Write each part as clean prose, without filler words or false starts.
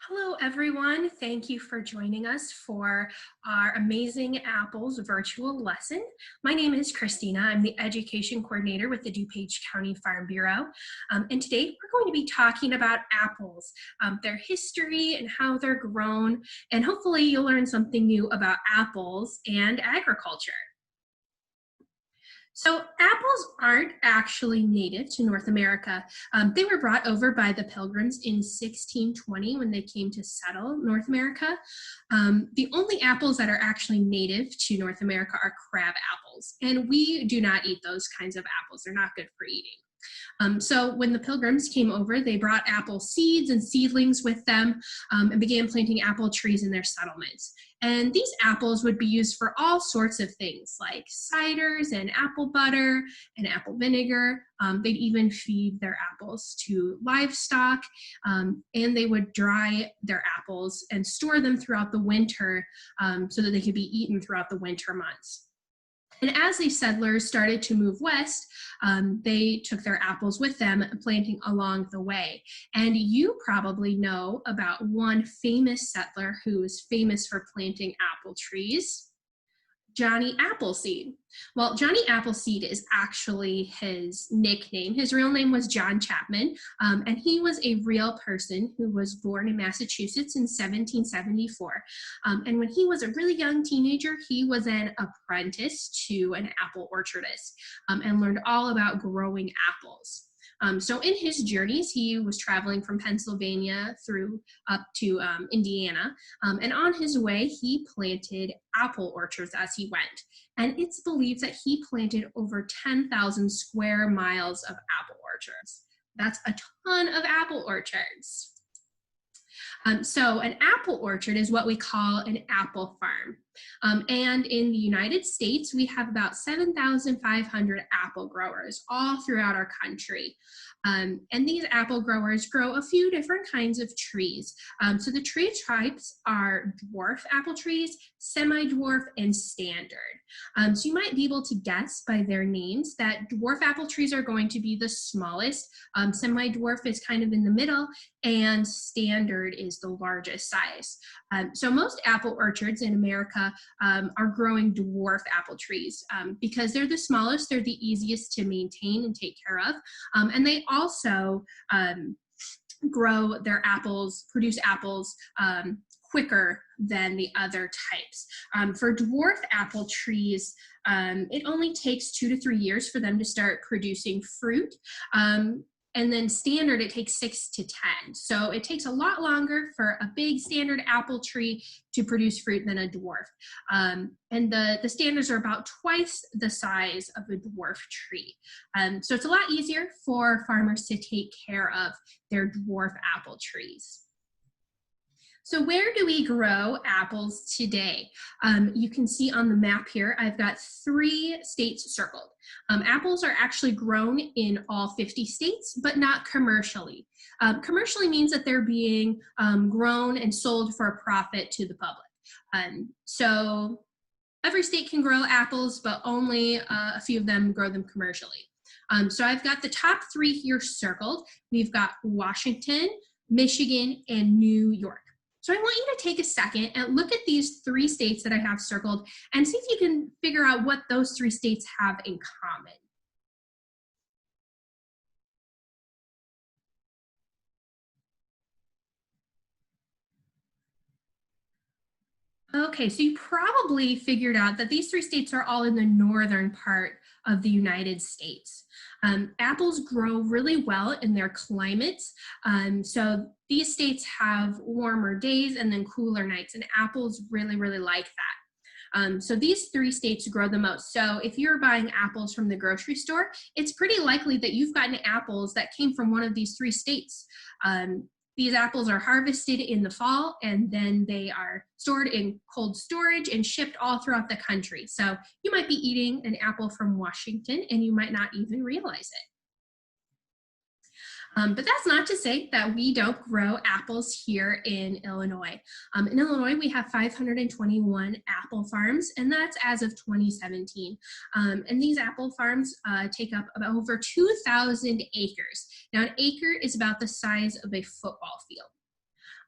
Hello, everyone. Thank you for joining us for our Amazing Apples virtual lesson. My name is Christina. I'm the Education Coordinator with the DuPage County Farm Bureau. And today we're going to be talking about apples, their history and how they're grown. And hopefully you'll learn something new about apples and agriculture. So apples aren't actually native to North America. They were brought over by the Pilgrims in 1620 when they came to settle North America. The only apples that are actually native to North America are crab apples, and we do not eat those kinds of apples. They're not good for eating. So when the Pilgrims came over, they brought apple seeds and seedlings with them and began planting apple trees in their settlements. And these apples would be used for all sorts of things like ciders and apple butter and apple vinegar. They'd even feed their apples to livestock, and they would dry their apples and store them throughout the winter so that they could be eaten throughout the winter months. And as these settlers started to move west, they took their apples with them, planting along the way. And you probably know about one famous settler who is famous for planting apple trees, Johnny Appleseed. Well, Johnny Appleseed is actually his nickname. His real name was John Chapman, and he was a real person who was born in Massachusetts in 1774. And when he was a really young teenager, he was an apprentice to an apple orchardist and learned all about growing apples. So in his journeys, he was traveling from Pennsylvania through up to Indiana, and on his way, he planted apple orchards as he went. And it's believed that he planted over 10,000 square miles of apple orchards. That's a ton of apple orchards. So an apple orchard is what we call an apple farm. And in the United States, we have about 7,500 apple growers all throughout our country. And these apple growers grow a few different kinds of trees. So the tree types are dwarf apple trees, semi-dwarf, and standard. So you might be able to guess by their names that dwarf apple trees are going to be the smallest, semi-dwarf is kind of in the middle, and standard is the largest size. So most apple orchards in America are growing dwarf apple trees because they're the smallest, they're the easiest to maintain and take care of, and they also grow their apples, produce apples quicker than the other types. For dwarf apple trees, it only takes 2 to 3 years for them to start producing fruit. And then standard, it takes 6 to 10. So it takes a lot longer for a big standard apple tree to produce fruit than a dwarf. And the standards are about twice the size of a dwarf tree. So it's a lot easier for farmers to take care of their dwarf apple trees. So where do we grow apples today? You can see on the map here, I've got 3 states circled. Apples are actually grown in all 50 states, but not commercially. Commercially means that they're being grown and sold for a profit to the public. So every state can grow apples, but only a few of them grow them commercially. So I've got the top 3 here circled. We've got Washington, Michigan, and New York. So I want you to take a second and look at these 3 states that I have circled and see if you can figure out what those 3 states have in common. Okay, so you probably figured out that these 3 states are all in the northern part of the United States. Apples grow really well in their climates. So these states have warmer days and then cooler nights, and apples really, really like that. So these 3 states grow the most. So if you're buying apples from the grocery store, it's pretty likely that you've gotten apples that came from one of these 3 states. These apples are harvested in the fall, and then they are stored in cold storage and shipped all throughout the country. So you might be eating an apple from Washington and you might not even realize it. But that's not to say that we don't grow apples here in Illinois. In Illinois, we have 521 apple farms, and that's as of 2017. And these apple farms take up about over 2,000 acres. Now, an acre is about the size of a football field.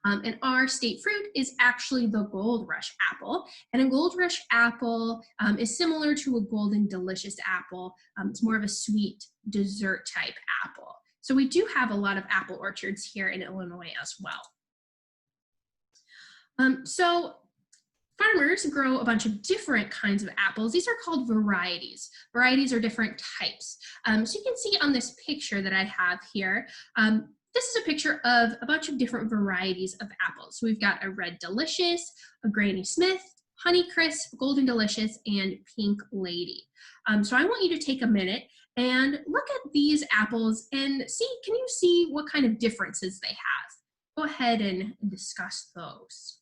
And our state fruit is actually the Gold Rush apple. And a Gold Rush apple is similar to a Golden Delicious apple. It's more of a sweet dessert type apple. So we do have a lot of apple orchards here in Illinois as well. So farmers grow a bunch of different kinds of apples. These are called varieties. Varieties are different types. So you can see on this picture that I have here, this is a picture of a bunch of different varieties of apples. So we've got a Red Delicious, a Granny Smith, Honey Crisp, Golden Delicious, and Pink Lady. So I want you to take a minute and look at these apples and see, can you see what kind of differences they have? Go ahead and discuss those.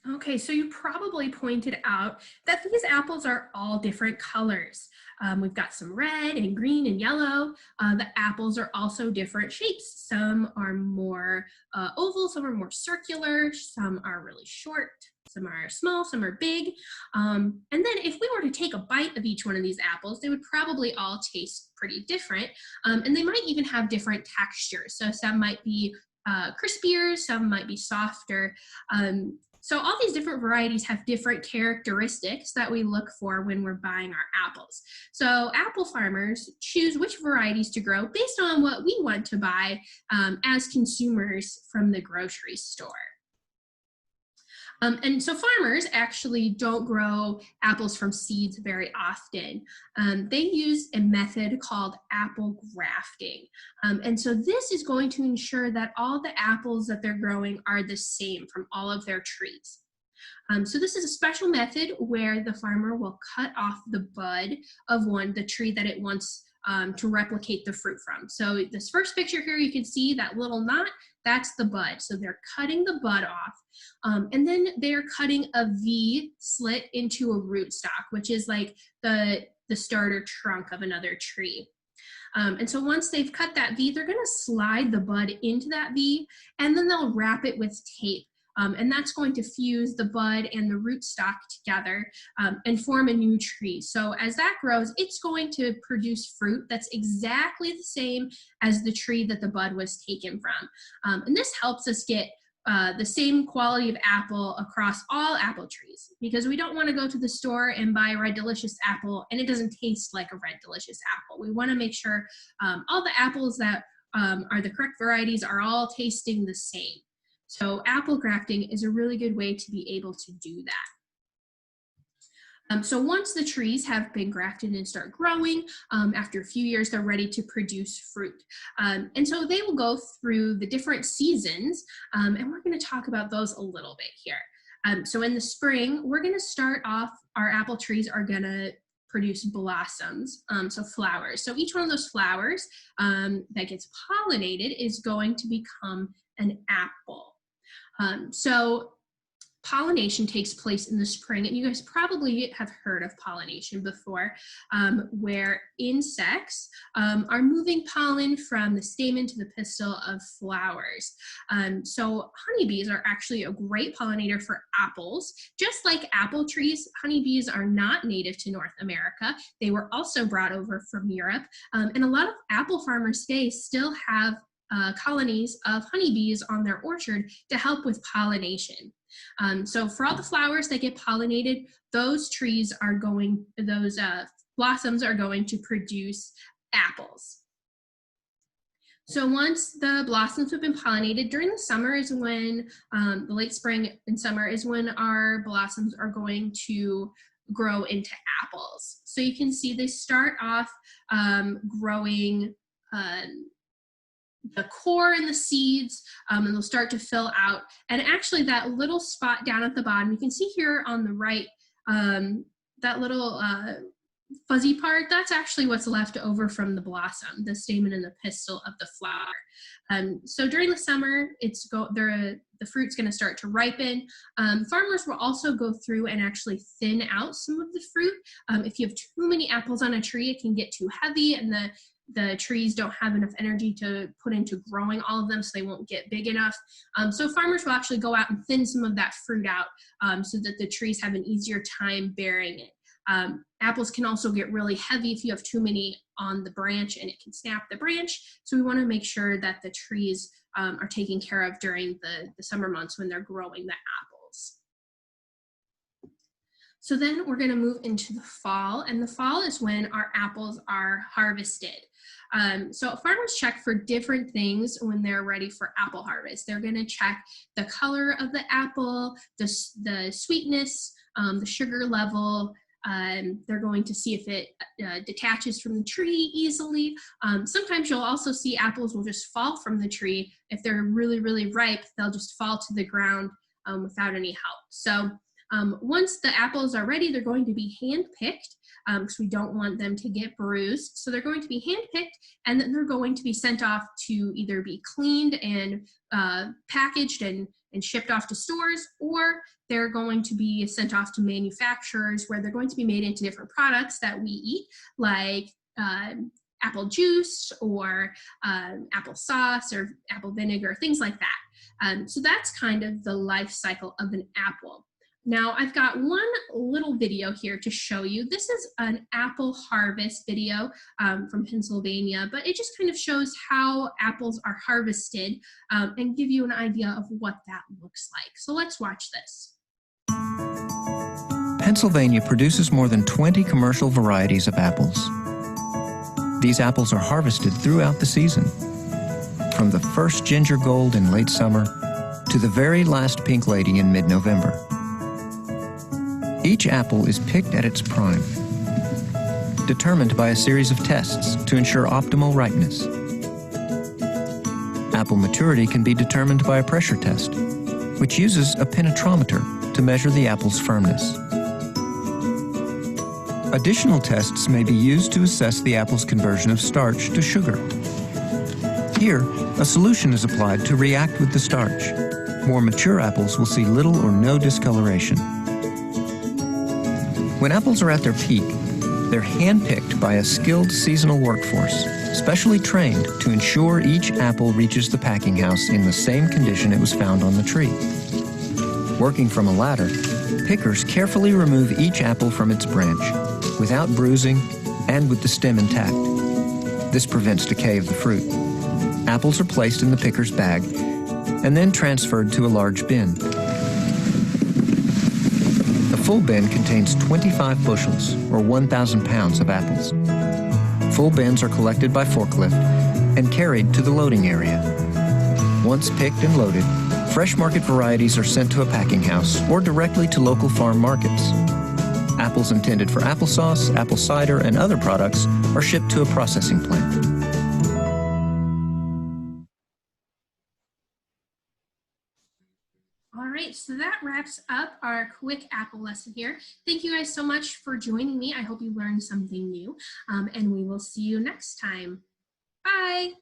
Okay, so you probably pointed out that these apples are all different colors. We've got some red and green and yellow. The apples are also different shapes. Some are more oval, some are more circular, some are really short, some are small, some are big. And then if we were to take a bite of each one of these apples, they would probably all taste pretty different. And they might even have different textures. So some might be crispier, some might be softer. So all these different varieties have different characteristics that we look for when we're buying our apples. So apple farmers choose which varieties to grow based on what we want to buy as consumers from the grocery store. And so farmers actually don't grow apples from seeds very often. They use a method called apple grafting. And so this is going to ensure that all the apples that they're growing are the same from all of their trees. So this is a special method where the farmer will cut off the bud of the tree that it wants to replicate the fruit from. So this first picture here, you can see that little knot, that's the bud. So they're cutting the bud off. And then they're cutting a V slit into a rootstock, which is like the starter trunk of another tree. And so once they've cut that V, they're gonna slide the bud into that V, and then they'll wrap it with tape. And that's going to fuse the bud and the rootstock together and form a new tree. So as that grows, it's going to produce fruit that's exactly the same as the tree that the bud was taken from. And this helps us get the same quality of apple across all apple trees, because we don't want to go to the store and buy a Red Delicious apple and it doesn't taste like a Red Delicious apple. We want to make sure all the apples that are the correct varieties are all tasting the same. So apple grafting is a really good way to be able to do that. So once the trees have been grafted and start growing, after a few years, they're ready to produce fruit. And so they will go through the different seasons, and we're going to talk about those a little bit here. So in the spring, we're going to start off, our apple trees are going to produce blossoms, so flowers. So each one of those flowers that gets pollinated is going to become an apple. So pollination takes place in the spring, and you guys probably have heard of pollination before, where insects are moving pollen from the stamen to the pistil of flowers. So honeybees are actually a great pollinator for apples. Just like apple trees, honeybees are not native to North America. They were also brought over from Europe, and a lot of apple farmers today still have colonies of honeybees on their orchard to help with pollination. So for all the flowers that get pollinated, those blossoms are going to produce apples. So once the blossoms have been pollinated, during the summer is when, the late spring and summer is when our blossoms are going to grow into apples. So you can see they start off growing the core and the seeds, and they'll start to fill out. And actually that little spot down at the bottom, you can see here on the right, that little fuzzy part, that's actually what's left over from the blossom, the stamen and the pistil of the flower. So during the summer, the fruit's going to start to ripen. Farmers will also go through and actually thin out some of the fruit. If you have too many apples on a tree, it can get too heavy, and the trees don't have enough energy to put into growing all of them, so they won't get big enough. So farmers will actually go out and thin some of that fruit out so that the trees have an easier time bearing it. Apples can also get really heavy if you have too many on the branch, and it can snap the branch. So we want to make sure that the trees are taken care of during the summer months when they're growing the apples. So then we're going to move into the fall, and the fall is when our apples are harvested. So farmers check for different things when they're ready for apple harvest. They're going to check the color of the apple, the sweetness, the sugar level. They're going to see if it detaches from the tree easily. Sometimes you'll also see apples will just fall from the tree. If they're really, really ripe, they'll just fall to the ground without any help. So once the apples are ready, they're going to be hand-picked because we don't want them to get bruised. So they're going to be hand-picked, and then they're going to be sent off to either be cleaned and packaged and shipped off to stores, or they're going to be sent off to manufacturers where they're going to be made into different products that we eat, like apple juice or apple sauce or apple vinegar, things like that. So that's kind of the life cycle of an apple. Now I've got one little video here to show you. This is an apple harvest video from Pennsylvania, but it just kind of shows how apples are harvested and give you an idea of what that looks like. So let's watch this. Pennsylvania produces more than 20 commercial varieties of apples. These apples are harvested throughout the season, from the first ginger gold in late summer to the very last pink lady in mid-November. Each apple is picked at its prime, determined by a series of tests to ensure optimal ripeness. Apple maturity can be determined by a pressure test, which uses a penetrometer to measure the apple's firmness. Additional tests may be used to assess the apple's conversion of starch to sugar. Here, a solution is applied to react with the starch. More mature apples will see little or no discoloration. When apples are at their peak, they're hand-picked by a skilled seasonal workforce, specially trained to ensure each apple reaches the packing house in the same condition it was found on the tree. Working from a ladder, pickers carefully remove each apple from its branch, without bruising and with the stem intact. This prevents decay of the fruit. Apples are placed in the picker's bag and then transferred to a large bin. A full bin contains 25 bushels, or 1,000 pounds of apples. Full bins are collected by forklift and carried to the loading area. Once picked and loaded, fresh market varieties are sent to a packing house or directly to local farm markets. Apples intended for applesauce, apple cider, and other products are shipped to a processing plant. All right, so that wraps up our quick apple lesson here. Thank you guys so much for joining me. I hope you learned something new, and we will see you next time. Bye.